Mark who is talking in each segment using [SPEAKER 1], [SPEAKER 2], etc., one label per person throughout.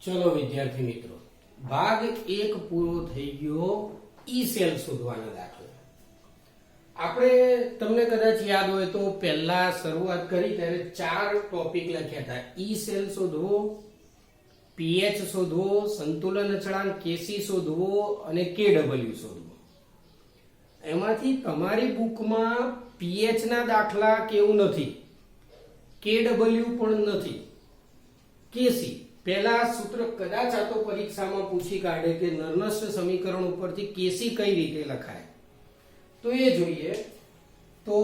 [SPEAKER 1] चलो विद्यार्थी मित्रों, भाग 1 पूरो થઈ ગયો ઈ સેલ શોધવાના દાખલા। આપણે તમને કદાચ યાદ હોય તો પહેલા શરૂઆત કરી ત્યારે 4 ટોપિક લખ્યા હતા। ઈ સેલ શોધવો, પીએચ શોધવો, સંતુલન અચળાંક કેસી શોધવો અને કેડબલ્યુ શોધવો। એમાંથી તમારી બુકમાં પીએચ ના દાખલા કેવું નથી, કેડબલ્યુ પણ નથી, કેસી पहला सूत्र कदाच आ तो परीक्षा में पूछी काढ़े कि नर्नस्ट समीकरण उपरथी केसी कई रीते लखाय तो ये जोईए। तो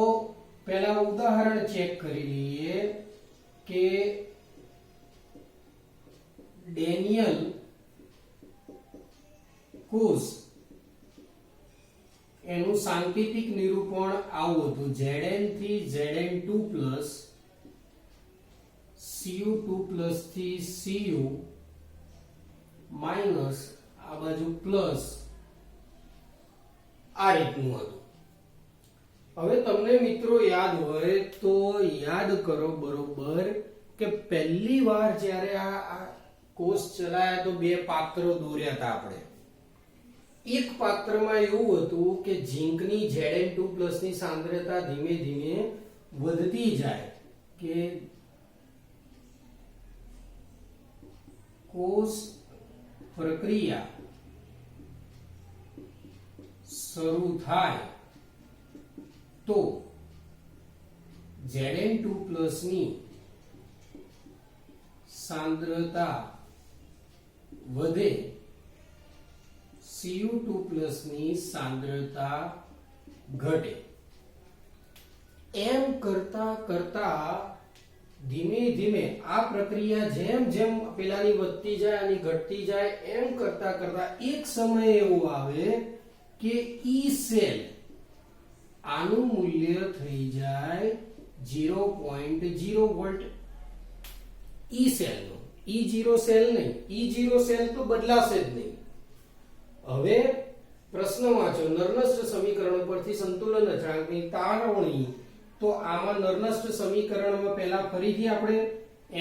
[SPEAKER 1] पहला उदाहरण चेक करी लीए के डेनियल कोस एनु सांकेतिक निरूपण आवुं हतुं Zn3 Zn2 plus Cu2 plus थी Cu माइनस आ बाजू प्लस आ रीतनु हतुं। हवे तमने मित्रों याद होय तो याद करो बरोबर के पहली बार ज्यारे आ कोर्स चलाया तो बे पात्रो दोर्या था आपणे। एक पात्र में एवुं हतुं के झिंकनी Zn2 प्लस नी सांद्रता धीमे धीमे वधती जाए के कोष प्रक्रिया शुरू थाय तो Zn2 प्लस नी सांद्रता वधे, Cu2 प्लस नी सांद्रता घटे। एम करता करता धीमे धीमे आ प्रक्रिया जेम जेम पेलानी વધતી જાય અને ઘટતી જાય એમ કરતા કરતા એક સમય એવો આવે કે ઈ સેલ આનું મૂલ્ય થઈ જાય 0.0 વોલ્ટ। ઈ સેલ નો E0 સેલ નહીં, E0 સેલ તો બદલાશે જ નહીં। હવે પ્રશ્ન વાંચો, નર્નસ્ટ સમીકરણ પરથી સંતુલન અચળાંકની તારવણી। तो आमा नर्नस्ट समीकरण में पहला फरीथी आपणे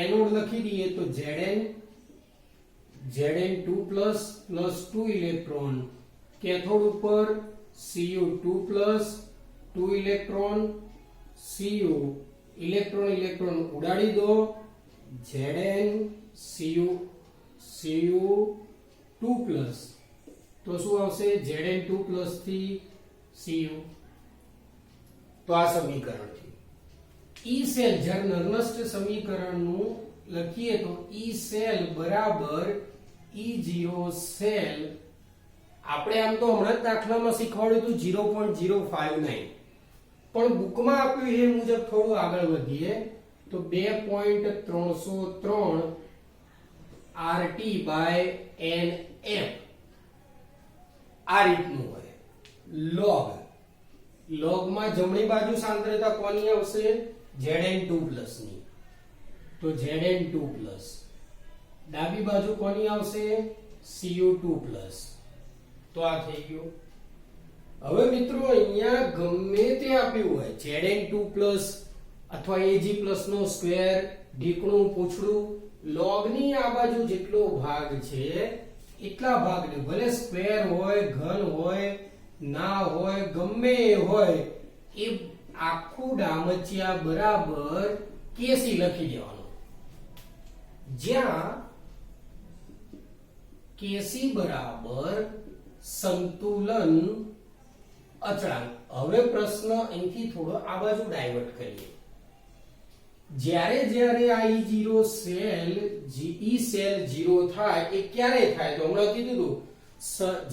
[SPEAKER 1] एनोड लखी दीए तो Zn2 प्लस 2 इलेक्ट्रॉन, कैथोड ऊपर Cu2 plus 2 electron, Cu electron electron उड़ाड़ी दो, Zn Cu2 प्लस तो शू आवशे Zn2 प्लस थी Cu। तो आ समीकरण थी ई सेल जर नर्नस्ट समीकरण नु लखीए तो ई सेल बराबर E0 सेल આપણે આમ તો હમણાં જ દાખલામાં શીખવાડ્યું હતું 0.059 પણ બુકમાં આપ્યું એ મુજબ થોડું આગળ વધીએ તો 2.303 RT/nf આ રીતનું હોય। log log માં જમણી બાજુ સાંદ્રતા કોની આવશે Zn2 પ્લસ ની તો Zn2 પ્લસ, ડાબી બાજુ કોની આવશે Cu2 પ્લસ। તો આ થઈ ગયું। હવે મિત્રો અહીંયા ગમે તે આપ્યું હોય Zn2 પ્લસ અથવા Ag પ્લસ નો સ્ક્વેર ઢીકણું પૂછડું log ની આ બાજુ જેટલો ભાગ છે એટલા ભાગને ભલે સ્ક્વેર હોય ઘન હોય ना होय गम्मे होय ए आखू डामचिया बराबर केसी लखी देवानो ज्या केसी बराबर संतुलन अचळांक। हवे प्रश्न અહીંથી થોડો આ બાજુ ડાયવર્ટ કરીએ। જ્યારે જ્યારે આ E0 સેલ E સેલ 0 થાય એ ક્યારે થાય તો હમણાં કીધું હતું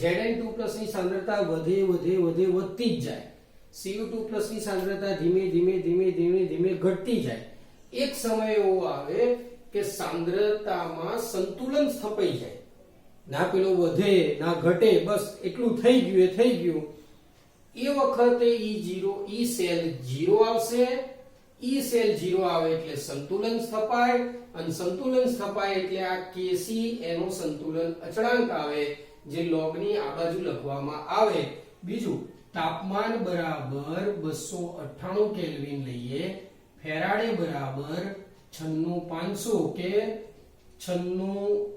[SPEAKER 1] Zn2 प्लस ની सांद्रता વધે વધે વધે વધતી જ જાય, Cu2 प्लस ની सांद्रता ધીમે ધીમે ધીમે ધીમે ધીમે ઘટતી જાય। એક સમય એવો આવે કે सांद्रताમાં સંતુલન સ્થપાઈ જાય, ના પેલો વધે ના ઘટે, બસ એટલું થઈ ગયું એ થઈ ગયું। એ વખતે E0 E સેલ 0 આવશે, E સેલ 0 આવે એટલે સંતુલન સ્થપાય અને સંતુલન સ્થપાય એટલે આ Kc એનો સંતુલન અચળાંક આવે जे log ની આ બાજુ લખવામાં આવે। બીજું તાપમાન બરાબર 298 કેલ્વિન લઈએ, ફેરાડે બરાબર 96500 કે 96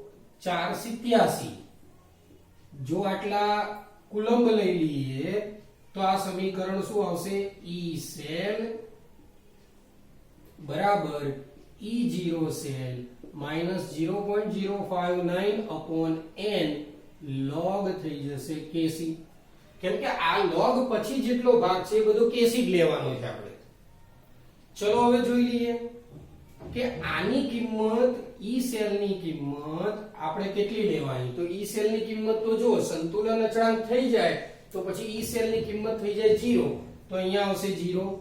[SPEAKER 1] 487 જો આટલા કુલંબ લઈ લઈએ તો આ સમીકરણ શું આવશે E સેલ બરાબર E0 cell minus 0.059 upon n log થઈ જશે kc કેમ કે આ log પછી જેટલો ભાગ છે એ બધો kc જ લેવાનો છે આપણે ચલો હવે જોઈ લઈએ કે આની કિંમત E સેલ ની કિંમત આપણે કેટલી લેવાની તો E સેલ ની કિંમત તો જો સંતુલન અચળાંક થઈ જાય તો પછી E સેલ ની કિંમત થઈ જાય 0 તો અહીંયા આવશે 0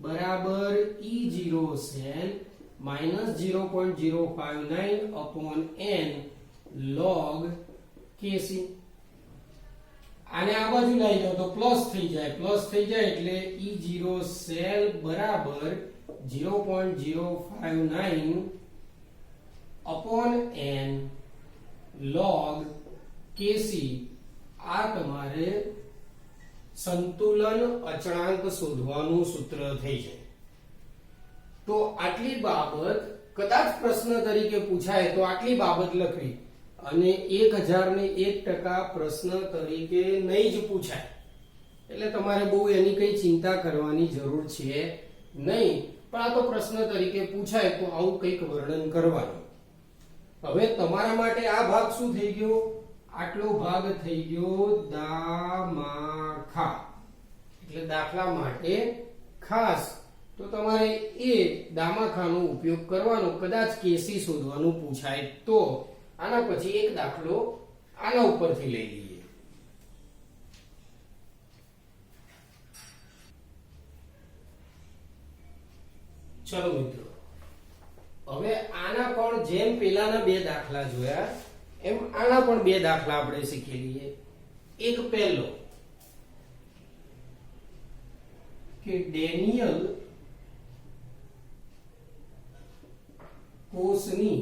[SPEAKER 1] બરાબર E0 cell minus 0.059 upon n log kc આને આ બાજુ લઈ જાઓ તો પ્લસ થઈ જાય એટલે E0 સેલ બરાબર 0.059 અપોન n log kc આ તમારે સંતુલન અચળાંક શોધવાનું સૂત્ર થઈ જાય તો આટલી બાબત કદાચ પ્રશ્ન તરીકે પૂછાય તો આટલી બાબત લખવી અને 1001% પ્રશ્ન તરીકે નહીં જ પૂછાય એટલે તમારે બહુ એની કઈ ચિંતા કરવાની જરૂર છે નહીં પણ આ તો પ્રશ્ન તરીકે પૂછાય તો આવું કંઈક વર્ણન કરવાનું હવે તમારા માટે આ ભાગ શું થઈ ગયો આટલો ભાગ થઈ ગયો દામાખા એટલે દાખલા માટે ખાસ તો તમારે એ દામાખાનો ઉપયોગ કરવાનો કદાચ કેસી શોધવાનું પૂછાય તો આના પછી એક દાખલો આના ઉપરથી લઈ લઈએ ચલો મિત્રો હવે આના પણ જેમ પેલાના બે દાખલા જોયા એમ આના પણ બે દાખલા આપણે શીખી લઈએ એક પહેલો કે ડેનિયલ કોષની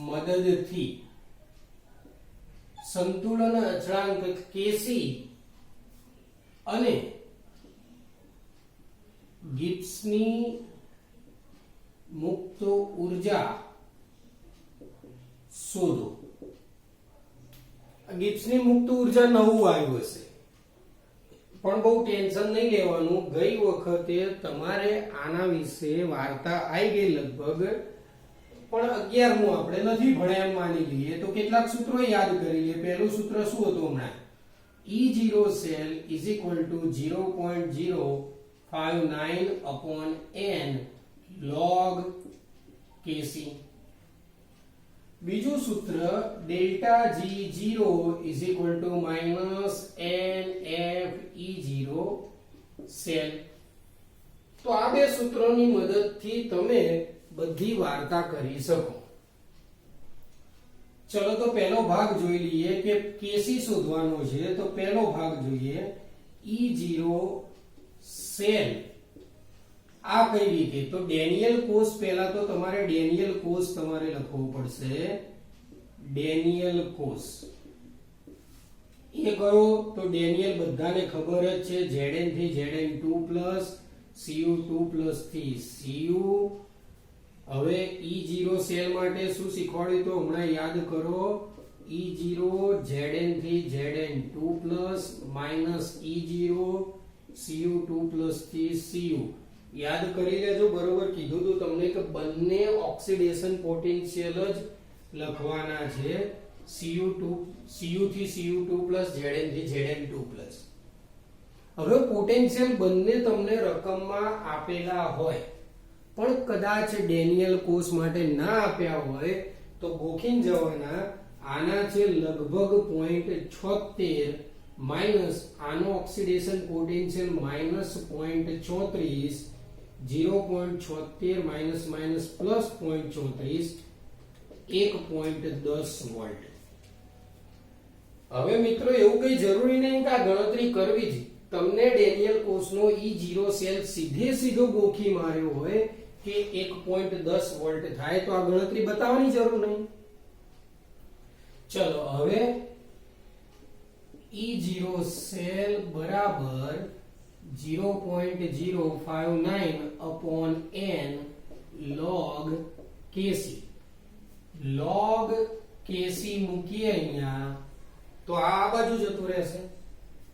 [SPEAKER 1] મદદથી સંતુલન અચળાંક કેસી અને ગિબ્સની મુક્ત ઉર્જા શોધો ગિબ્સની મુક્ત ઉર્જા નવું આવ્યું હશે પણ બહુ ટેન્શન નહીં લેવાનું ગઈ વખતે તમારે આના વિશે વાર્તા આવી ગઈ લગભગ પણ 11મું આપણે નથી ભણ્યા એમ માની લઈએ તો કેટલાક સૂત્રો યાદ કરી લઈએ પહેલું સૂત્ર શું હતું હમણાં E0 cell is equal to 0.059 upon n log kc બીજું સૂત્ર delta G0 is equal to minus NF E0 cell તો આ બે સૂત્રોની મદદથી તમે બધી વાર્તા કરી શકો ચલો તો પહેલો ભાગ જોઈ લઈએ કે કેસી શોધવાનો છે તો પહેલો ભાગ જોઈએ E0 સેલ આ કઈ રીતે તો ડેનિયલ કોષ પહેલા તો તમારે ડેનિયલ કોષ તમારે લખવું પડશે ડેનિયલ કોષ એ કરો તો ડેનિયલ બધાને ખબર જ છે Zn થી Zn2 Cu2 થી Cu હવે E0 સેલ માટે શું શીખવાડ્યું તો હમણાં યાદ કરો E0 Zn થી Zn2 માઈનસ E0 Cu2 થી Cu યાદ કરી લેજો બરોબર કીધું તો તમને કે બંને ઓક્સિડેશન પોટેન્શિયલ જ લખવાના છે Cu થી Cu2 Zn થી Zn2 હવે પોટેન્શિયલ બંને તમને રકમમાં આપેલા હોય પણ કદાચ ડેનિયલ કોષ માટે ના આપ્યા હોય તો ગોખીન જવાના આના છે લગભગ 0.76 માઈનસ આનો oxidation potential minus 0.34 0.76 minus minus plus 0.34 1.10 volt હવે મિત્રો એવું કઈ જરૂરી નહીં કે આ ગણતરી કરવી જ તમને ડેનિયલ કોષનો E0 સેલ સીધો ગોખી માર્યો હોય કે 1.10 વોલ્ટ થાય તો આ ગણતરી બતાવવાની જરૂર નહીં ચલો હવે E0 સેલ બરાબર 0.059 upon n log kc log kc મૂકીએ અહીંયા તો આ બાજુ જતું રહેશે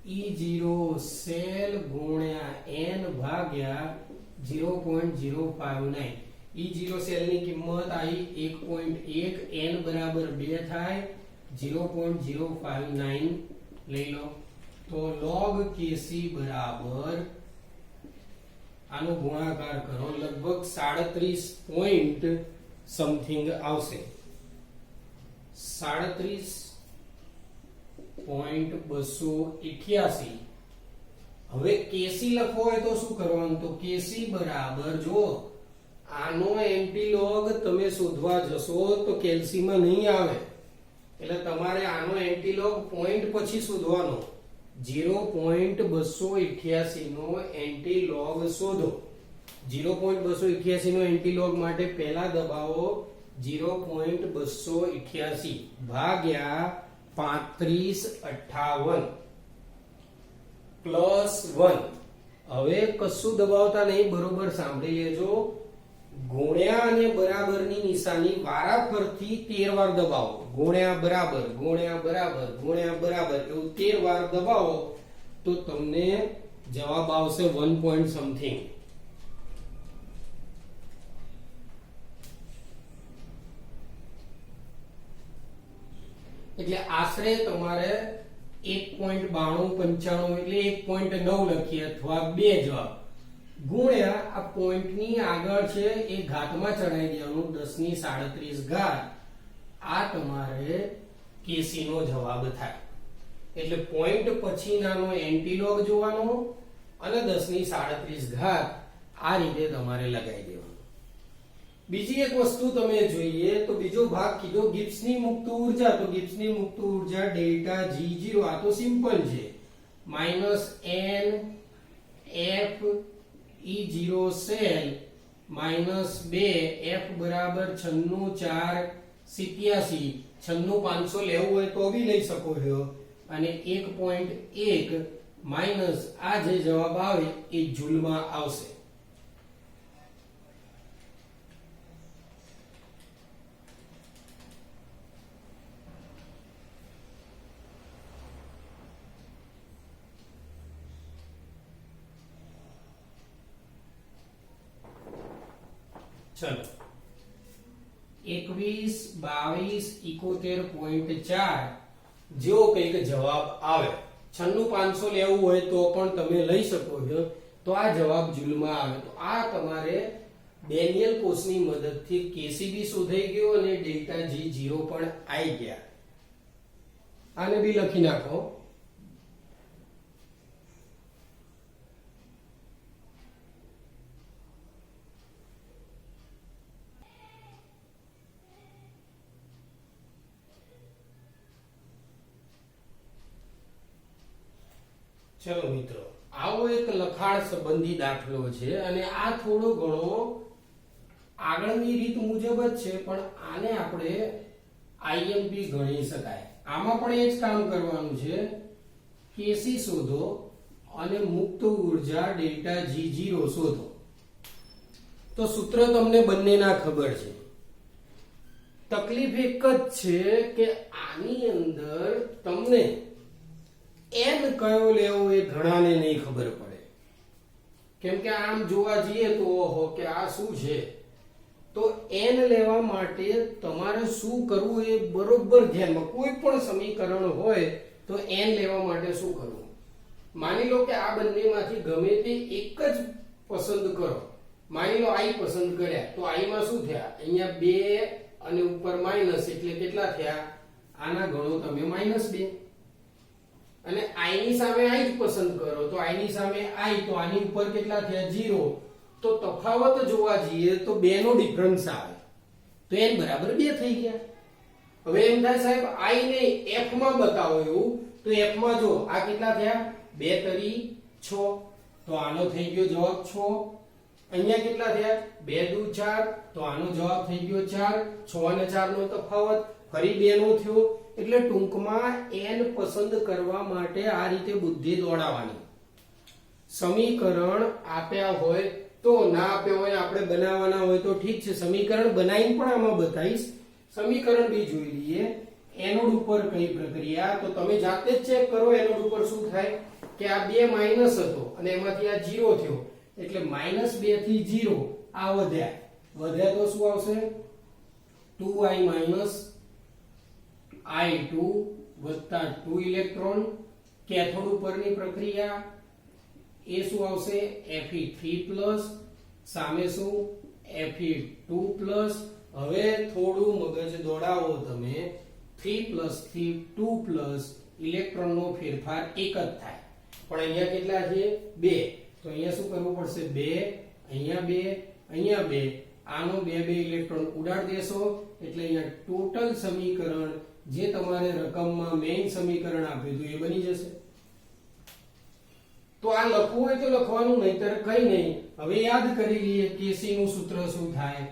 [SPEAKER 1] E0 સેલ ગુણ્યા n ભાગ્યા 0.059 E0 સેલ ની કિંમત આવી 1.1 n બરાબર 2 થાય 0.059 લઈ લો તો log kc બરાબર આનો ગુણાકાર કરો લગભગ 37 પોઈન્ટ સમથિંગ આવશે 37.288 હવે kc લખવો હોય તો શું કરવાનું તો kc બરાબર જો આનો એન્ટીલોગ તમે શોધવા જશો તો કેલ્સી માં નહીં આવે એટલે તમારે આનો એન્ટીલોગ પોઈન્ટ પછી શોધવાનો 0.288 નો એન્ટીલોગ શોધો 0.288 નો એન્ટીલોગ માટે પહેલા દબાવો 0.288 ભાગ્યા 3558 પ્લસ 1 હવે કશું દબાવતા નહીં બરોબર સાંભળી લેજો ગુણ્યા અને બરાબરની નિશાની વારાફરતી 13 વાર દબાવો ગુણ્યા બરાબર ગુણ્યા બરાબર ગુણ્યા બરાબર એવું 13 વાર દબાવો તો તમને જવાબ આવશે 1 પોઈન્ટ સમથિંગ એટલે આશરે તમારે 1.9295 એટલે 1.9 લખીએ અથવા 2 જવાબ ગુણ્યા આ પોઈન્ટ ની આગળ છે એ ઘાતમાં ચડાઈ દેવાનું 10 ની 37 ઘાત આ તમારે કેસી નો જવાબ થાય એટલે પોઈન્ટ પછીનાનો એન્ટીલોગ જોવાનો અને 10 ની 37 ઘાત આ રીતે તમારે લગાવી દેવાનું બીજી એક વસ્તુ તમે જોઈએ તો બીજો ભાગ કીધો ગિબ્સની મુક્ત ઊર્જા તો ગિબ્સની મુક્ત ઊર્જા ડેલ્ટા G0 આ તો સિમ્પલ છે -n f E0 cell -2 f બરાબર 96.487 96500 લેવું હોય તો બી લઈ શકો છો અને 1.1 માઈનસ આ જે જવાબ આવે એ જૂલમાં આવશે चलो 21 22 71.4 જેવો કંઈક જવાબ આવે 96500 લેવું હોય તો પણ તમે લઈ શકો છો તો આ જવાબ જૂલમાં આવે તો આ તમારે ડેનિયલ કોષની મદદથી કેસીબી શોધાઈ ગયો અને ડેલ્ટા G0 પણ આવી ગયા આને બી લખી નાખો चलो મિત્રો આવો એક લખાણ સંબંધી દાખલો છે અને આ થોડો ઘણો આગળની રીત મુજબ જ છે પણ આને આપણે આઈએમપી ગણી શકાય આમાં પણ એ જ કામ કરવાનું છે કેસી શોધો અને મુક્ત ઊર્જા ડેલ્ટા G0 શોધો તો સૂત્ર તમને બંનેના ખબર છે તકલીફ એક જ છે કે આની અંદર તમને n કયો લેવો એ ઘણાને નહીં ખબર પડે કેમ કે આમ જોવા જઈએ તો ઓહો કે આ શું છે તો n લેવા માટે તમારે શું કરવું એ બરોબર ધ્યાનમાં કોઈ પણ સમીકરણ હોય તો n લેવા માટે શું કરવું માની લો કે આ બંનેમાંથી ગમે તે એક જ પસંદ કરો માની લો i પસંદ કર્યા તો i માં શું થયા અહીંયા 2 અને ઉપર માઈનસ એટલે કેટલા થયા આના ગણો તમે -2 અને i ની સામે i જ પસંદ કરો તો i ની સામે i તો આની ઉપર કેટલા થયા 0 તો તફાવત જોવા જઈએ તો 2 નો ડિફરન્સ આવે તો n બરાબર 2 થઈ ગયા હવે એમ થાય સાહેબ i ને f માં બતાવો એવું તો f માં જો આ કેટલા થયા 2 તરી 6 તો આનો થઈ ગયો જવાબ 6 અહીંયા કેટલા થયા 2 દુ 4 તો આનો જવાબ થઈ ગયો 4 6 અને 4 નો તફાવત ફરી 2 નો થયો એટલે ટૂંકમાં n પસંદ કરવા માટે આ રીતે બુદ્ધિ દોડાવવાની સમીકરણ આપ્યા હોય તો ના આપ્યા હોય આપણે બનાવવાના હોય તો ઠીક છે સમીકરણ બનાવીને પણ આમાં બતાવીશ સમીકરણ બી જોઈ લઈએ. એનોડ ઉપર કઈ પ્રક્રિયા, તો તમે જાતે જ ચેક કરો એનોડ ઉપર શું થાય કે આ 2 માઈનસ હતો અને એમાંથી આ 0 થયો એટલે -2 થી 0 આ વધ્યા તો શું આવશે 2i i2 વત્તા 2 ઇલેક્ટ્રોન. કેથોડ ઉપરની પ્રક્રિયા એ શું આવશે Fe3+ સામે શું Fe2+. હવે થોડું મગજ દોડાવો તમે, 3+ થી 2+ ઇલેક્ટ્રોનનો ફેરફાર એક જ થાય, પણ અહીંયા કેટલા છે 2, તો અહીંયા શું કરવું પડશે 2, અહીંયા 2, અહીંયા 2, આનો 2 ઇલેક્ટ્રોન ઉડાડી દેશો એટલે અહીંયા ટોટલ સમીકરણ જે તમારે રકમમાં મેઈન સમીકરણ આપ્યું હતું એ બની જશે. તો આ લખવું હોય તો લખવાનું, નહીતર કઈ નહીં. હવે યાદ કરી લઈએ Kc નું સૂત્ર શું થાય.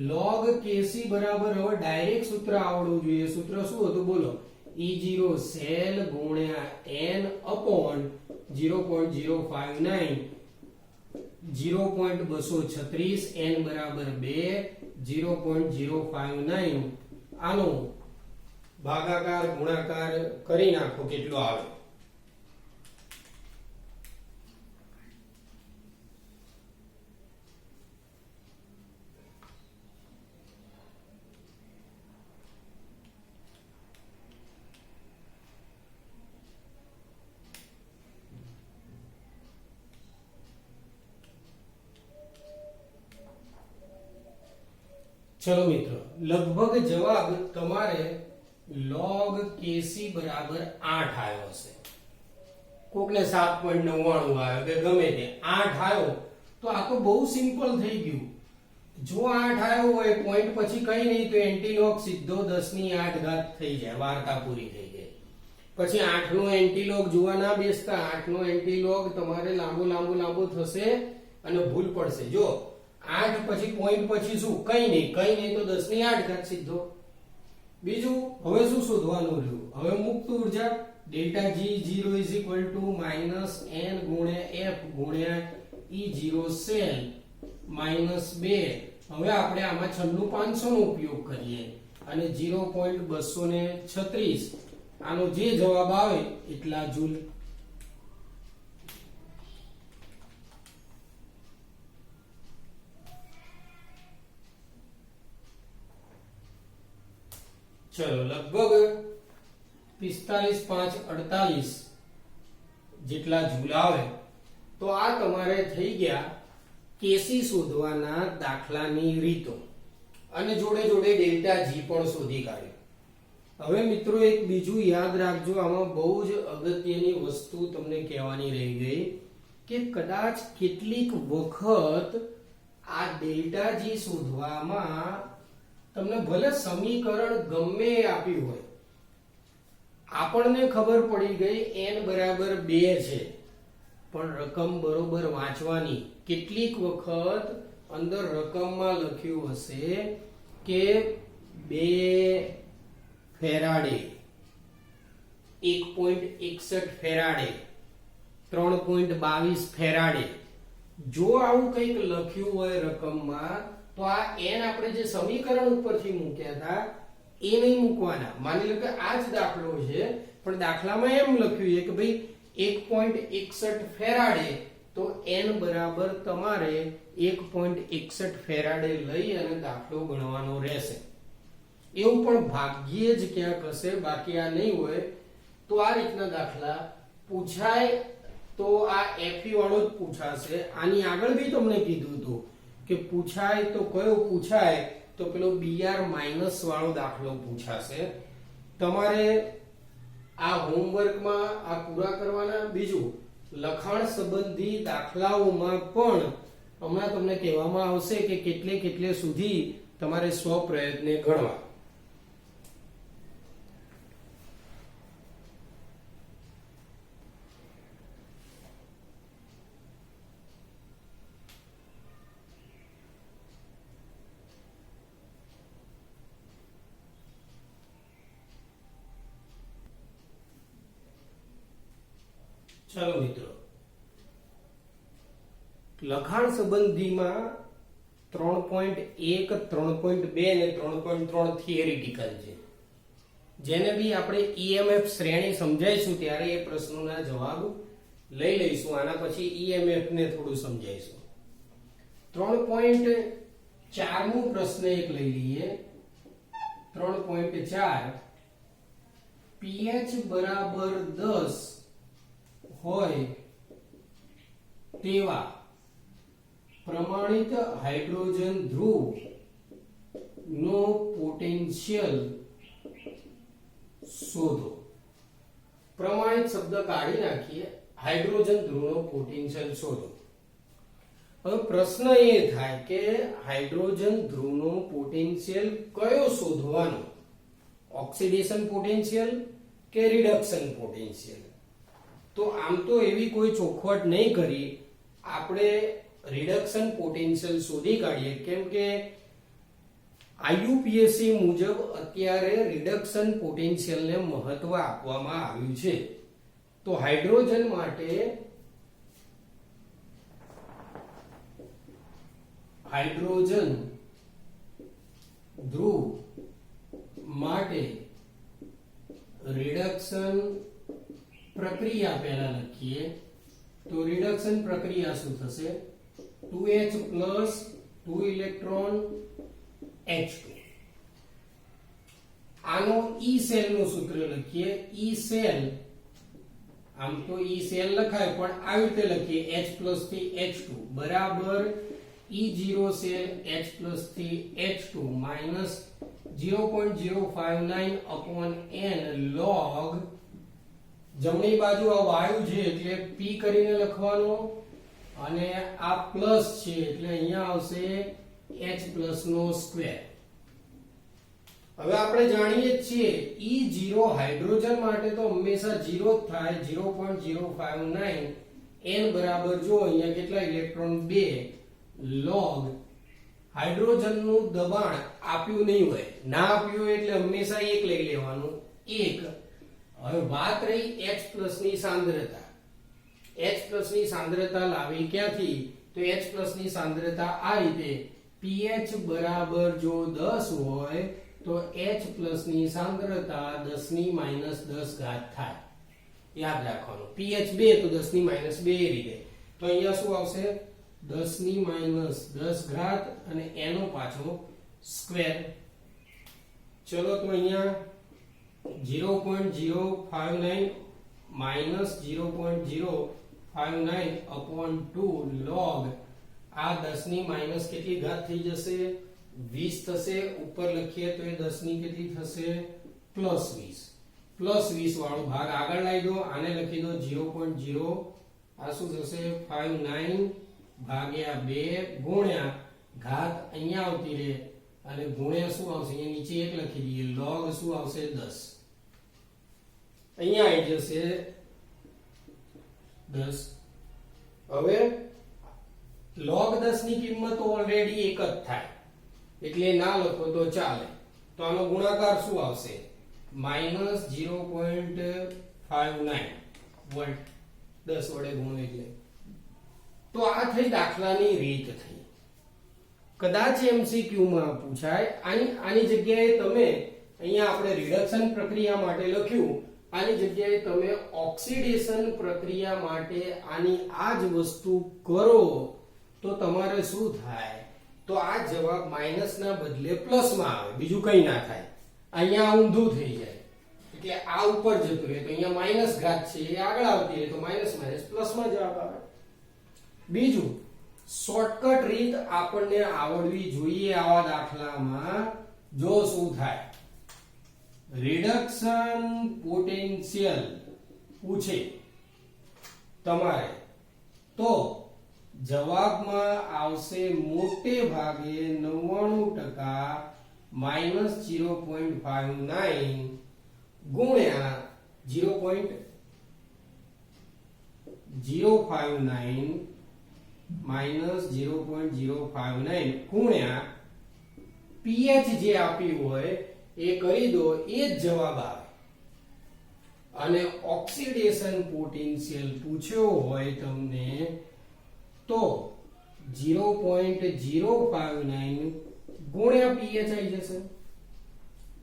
[SPEAKER 1] log Kc બરાબર, હવે ડાયરેક્ટ સૂત્ર આવડવું જોઈએ. સૂત્ર શું હતું બોલો, E0 સેલ ગુણ્યા n અપોન 0.059 0.236 n બરાબર 2 0.059 આનો ભાગાકાર ગુણાકાર કરી નાખો કેટલો આવે. ચલો મિત્રો, લગભગ જવાબ તમારે log Kc બરાબર 8 આવ્યો હશે. કોકને 7.99 આવ્યો કે ગમે તે 8 આવ્યો તો આ તો બહુ સિમ્પલ થઈ ગયું. જો 8 આવ્યો હોય પોઈન્ટ પછી કઈ નહીં તો એન્ટીલોગ સીધો 10⁸ થઈ જાય, વાર્તા પૂરી થઈ જાય. પછી 8 નો એન્ટીલોગ જોવા ના બેસતા. 8 નો એન્ટીલોગ તમારે લાંબો થશે અને ભૂલ પડશે. જો 8 પછી પોઈન્ટ પછી શું કઈ નહીં તો 10⁸ સીધો. બીજું હવે શું શોધવાનું રહ્યું, હવે મુક્ત ઊર્જા ડેલ્ટા G0 = -n ગુણ્યા F ગુણ્યા E0 સેલ -2. હવે આપણે આમાં 96500 નો ઉપયોગ કરીએ અને 0.236 આનો જે જવાબ આવે એટલા જૂલ. ચલો, લગભગ 45.548 જેટલા જૂલ આવે. તો આ તમારે થઈ ગયા Kc શોધવાના દાખલાની રીતો, અને જોડે ડેલ્ટા G પણ શોધી કાઢ્યો. હવે મિત્રો એક બીજું યાદ રાખજો, આમાં બહુ જ અગત્યની વસ્તુ તમને કહેવાની રહી ગઈ કે કદાચ કેટલીક વખત આ ડેલ્ટા G શોધવામાં તમને ભલે સમીકરણ ગમે આપ્યું હોય, આપણને ખબર પડી ગઈ n બરાબર 2 છે, પણ રકમ બરોબર વાંચવાની. કેટલીક વખત અંદર રકમમાં લખ્યું હશે કે 2 ફેરાડે, 1.61 ફેરાડે, 3.22 ફેરાડે. જો આવું કંઈક લખ્યું હોય રકમમાં તો આ n આપણે જે સમીકરણ ઉપરથી મૂક્યા હતા એ નહીં મૂકવાના. માની લો કે આ જ દાખલો છે, પણ દાખલામાં એમ લખ્યું છે કે ભાઈ 1.61 ફેરાડે, તો n બરાબર તમારે 1.61 ફેરાડે લઈ અને દાખલો ગણવાનો રહેશે. એવું પણ ભાગ્યે જ ક્યાંક હશે, બાકી આ નહીં હોય. તો આ રીતના દાખલા પૂછાય તો આ Fe વાળો જ પૂછાશે. આની આગળ બી તમને કીધું હતું કે પૂછાય તો કયો પૂછાય, તો પેલો Br માઈનસ વાળો દાખલો પૂછાશે. તમારે આ હોમવર્કમાં આ પૂરા કરવાના. બીજું લખાણ સંબંધી દાખલાઓમાં પણ હમણાં તમને કહેવામાં આવશે કે કેટલે સુધી તમારે સ્વપ્રયત્ને ગણવા. ચાલો મિત્રો, લખાણ સંબંધીમાં 3.1 3.2 અને 3.3 થિયરિટિકલ છે. જેને બી આપણે EMF શ્રેણી સમજાઈશું ત્યારે એ પ્રશ્નોના જવાબ લઈ લઈશું. આના પછી EMF ને થોડું સમજાઈશું. 3.4 મો પ્રશ્ન એક લઈ લઈએ. 3.4 pH બરાબર 10 હોય તેવા પ્રમાણિત હાઇડ્રોજન ધ્રુવ નો પોટેન્શિયલ શોધો. પ્રમાણિત શબ્દ કાઢી નાખીએ, હાઇડ્રોજન ધ્રુવનો પોટેન્શિયલ શોધો. હવે પ્રશ્ન એ થાય કે હાઇડ્રોજન ધ્રુવનો પોટેન્શિયલ કયો શોધવાનો? ઓક્સિડેશન પોટેન્શિયલ કે રિડક્શન પોટેન્શિયલ? તો આમ તો એવી કોઈ ચોખવટ નહીં કરી, આપણે રિડક્શન પોટેન્શિયલ શોધી કાઢીએ. કેમ કે IUPAC મુજબ અત્યારે રિડક્શન પોટેન્શિયલને મહત્વ આપવામાં આવ્યું છે. તો હાઇડ્રોજન માટે હાઇડ્રોજન ધ્રુવ માટે રિડક્શન પ્રક્રિયા પહેલા લખીએ. તો રિડક્શન પ્રક્રિયા શું થશે? 2H plus 2 electron H2. આનો E સેલ નું સૂત્ર લખીએ. E સેલ, આમ તો E સેલ લખાય પણ આવી રીતે લખીએ H પ્લસ થી H2 બરાબર E0 સેલ H પ્લસ થી H2 minus 0.059 upon n log, જમણી બાજુ આ વાયુ છે એટલે p કરીને લખવાનો અને આ પ્લસ છે એટલે અહીંયા આવશે h પ્લસ નો સ્ક્વેર. હવે આપણે જાણીએ છીએ E0 હાઇડ્રોજન માટે તો હંમેશા 0 જ થાય. 0.059 n બરાબર જો અહીંયા કેટલા ઇલેક્ટ્રોન 2 log હાઇડ્રોજન નું દબાણ આપ્યું નહીં હોય, ના આપ્યું હોય એટલે હંમેશા 1 લઈ લેવાનું. 1. હવે વાત રહી H પ્લસ ની સાંદ્રતા. H પ્લસ ની સાંદ્રતા લાવી ક્યાંથી? તો H પ્લસ ની સાંદ્રતા આ રીતે pH બરાબર જો 10 હોય તો H પ્લસ ની સાંદ્રતા 10 ની માઈનસ 10 ઘાત થાય. યાદ રાખવાનું. pH 2 તો 10 ની માઈનસ 2 એ રીતે. તો અહીંયા શું આવશે? 10 ની માઈનસ 10 ઘાત અને એનો પાછો સ્ક્વેર. ચલો તો અહીંયા 0.059 માઈનસ 0.059 અપોન 2 log આ 10 ની માઈનસ કેટલી ઘાત થઈ જશે? 20 થશે. ઉપર લખીએ તો એ 10 ની કેટલી થશે? પ્લસ 20. પ્લસ 20 વાળો ભાગ આગળ લાવી દો. આને લખી દો 0.0, આ શું થશે? 59 ભાગ્યા 2 ગુણ્યા ઘાત અહીંયા આવતી રહે અને ગુણ્યા શું આવશે? અહીંયા નીચે 1 લખી દઈએ. log શું આવશે? 10. અહીંયા આવી જશે 10. હવે log 10 ની કિંમત ઓલરેડી 1 જ થાય એટલે ના લખો તો ચાલે. તો આનો ગુણાકાર શું આવશે? માઈનસ 0.59 વોલ્ટ 10 વડે ગુણો એટલે. તો આ થઈ દાખલાની રીત થઈ. કદાચ MCQ માં પૂછાય. આની જગ્યાએ તમે અહીંયા આપણે રિડક્શન પ્રક્રિયા માટે લખ્યું, આની જગ્યાએ તમે ઓક્સિડેશન પ્રક્રિયા માટે આની આ જ વસ્તુ કરો તો તમારે શું થાય? તો આ જવાબ માઈનસ ના બદલે પ્લસ માં આવે, બીજું કઈ ના થાય. અહીંયા ઊંધું થઈ જાય એટલે આ ઉપર જતું રહે તો અહીંયા માઈનસ ઘાત છે એ આગળ આવતી રહે તો માઈનસ માઈનસ પ્લસ માં જવાબ આવે. બીજું શોર્ટકટ રીત આપણને આવડવી જોઈએ આવા દાખલામાં. જો શું થાય? રિડક્શન પોટેન્શિયલ પૂછે તમારે તો જવાબમાં આવશે મોટે ભાગે 99% માઈનસ 0.59 ગુણ્યા 0.059 માઈનસ 0.059 ગુણ્યા pH જે આપ્યું હોય એ કરી દો, એ જ જવાબ આવે. અને ઓક્સિડેશન પોટેન્શિયલ પૂછ્યો હોય તમને તો 0.059 ગુણ્યા pH આવી જશે.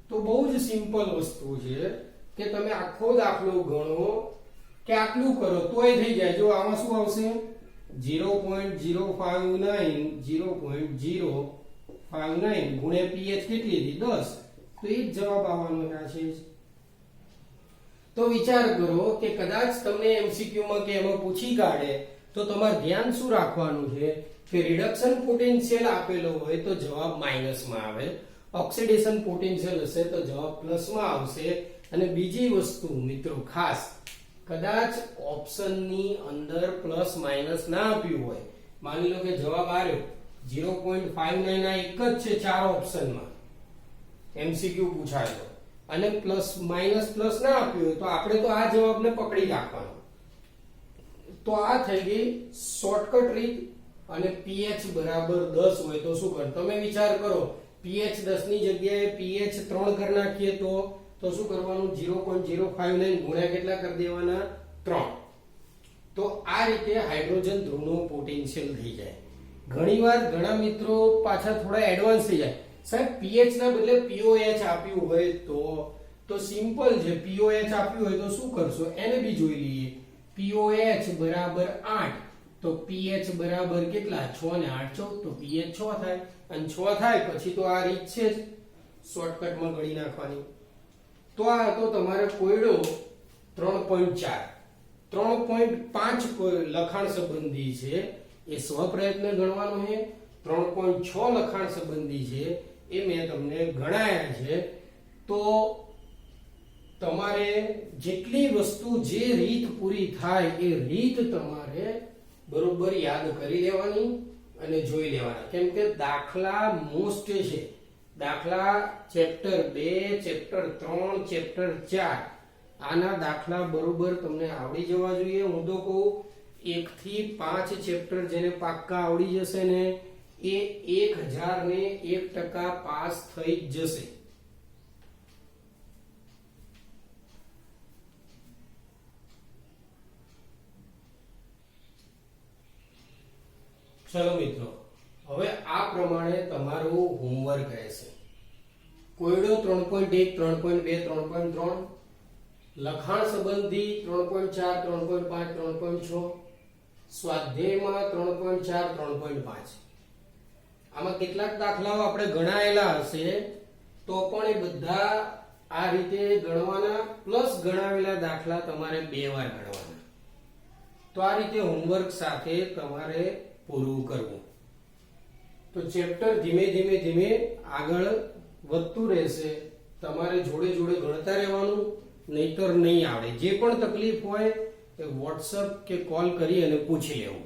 [SPEAKER 1] તો બહુ જ સિમ્પલ વસ્તુ છે કે તમે આખો દાખલો ગણો કે આટલું કરો તોય થઈ જાય. જો આમાં શું આવશે 0.059 ગુણ્યા pH કેટલી હતી 10, તો એ જ જવાબ આવવાનો છે. તો વિચાર કરો કે કદાચ તમને એમસીક્યુ માં કે એમાં પૂછી કાઢે તો તમારે ધ્યાન શું રાખવાનું છે કે રિડક્શન પોટેન્શિયલ આપેલો હોય તો જવાબ માઈનસ માં આવે, ઓક્સિડેશન પોટેન્શિયલ હશે તો જવાબ પ્લસ માં આવશે. અને બીજી વસ્તુ મિત્રો ખાસ, કદાચ ઓપ્શનની અંદર પ્લસ માઈનસ ના આપ્યું હોય, માની લો કે જવાબ આવ્યો 0.59 આ એક જ છે ચાર ઓપ્શનમાં એમસીક્યુ પૂછાયો અને પ્લસ માઈનસ પ્લસ ના આપ્યું હોય તો આપણે તો આ જવાબને પકડી રાખવાનો. તો આ થઈ ગઈ શોર્ટકટ રીત. અને pH બરાબર 10 હોય તો શું કર, તમે વિચાર કરો pH 10 ની જગ્યાએ pH 3 કરી નાખીએ તો શું કરવાનું 0.059 ગુણ્યા કેટલા કરી દેવાના 3. તો આ રીતે હાઇડ્રોજન ધ્રુવનું પોટેન્શિયલ થઈ જાય. ઘણીવાર ઘણા મિત્રો પાછા થોડા એડવાન્સ થઈ જાય, સાહેબ pH ના બદલે POH આપ્યું હોય તો સિમ્પલ છે. POH આપ્યું હોય તો શું કરશો એને બી જોઈ લઈએ. POH બરાબર 8 તો pH બરાબર કેટલા 6 ને 8 14, તો pH 6 થાય અને 6 થાય પછી તો આ રીત છે જ શોર્ટકટમાં ગણી નાખવાની. તો આ હતો તમારે કોયડો 3.4. 3.5 લખાણ સંબંધી છે એ સ્વપ્રયત્ન ગણવાનો છે. 3.6 લખાણ સંબંધી છે એ મેં તમને ગણાયા છે. તો તમારે જેટલી વસ્તુ જે રીત પૂરી થાય એ રીત તમારે બરોબર યાદ કરી લેવાની અને જોઈ લેવાના. કેમ કે દાખલા મોસ્ટ છે. દાખલા ચેપ્ટર 2, ચેપ્ટર 3, ચેપ્ટર 4 આના દાખલા બરોબર તમને આવડી જવા જોઈએ. હું તો કહું 1 થી 5 ચેપ્ટર જેને પાક્કા આવડી જશે ને એ 1000% પાસ થઈ જ જશે. ચલો મિત્રો, હવે આ પ્રમાણે તમારું હોમવર્ક રહેશે. કોયડો 3.1, 3.2, 3.3, લખાણ સંબંધી 3.4, 3.5, 3.6, સ્વાધ્યાયમાં 3.4, 3.5. આમાં કેટલાક દાખલાઓ આપણે ગણાયેલા હશે તો પણ એ બધા આ રીતે ગણવાના, પ્લસ ગણાવેલા દાખલા તમારે 2 વાર ગણવાના. તો આ રીતે હોમવર્ક સાથે તમારે પૂરું કરવું. તો ચેપ્ટર ધીમે ધીમે આગળ વધતું રહેશે. તમારે જોડે જોડે ગણતા રહેવાનું, નહીતર નહીં આવડે. જે પણ તકલીફ હોય એ WhatsApp કે કોલ કરી અને પૂછી લેવું.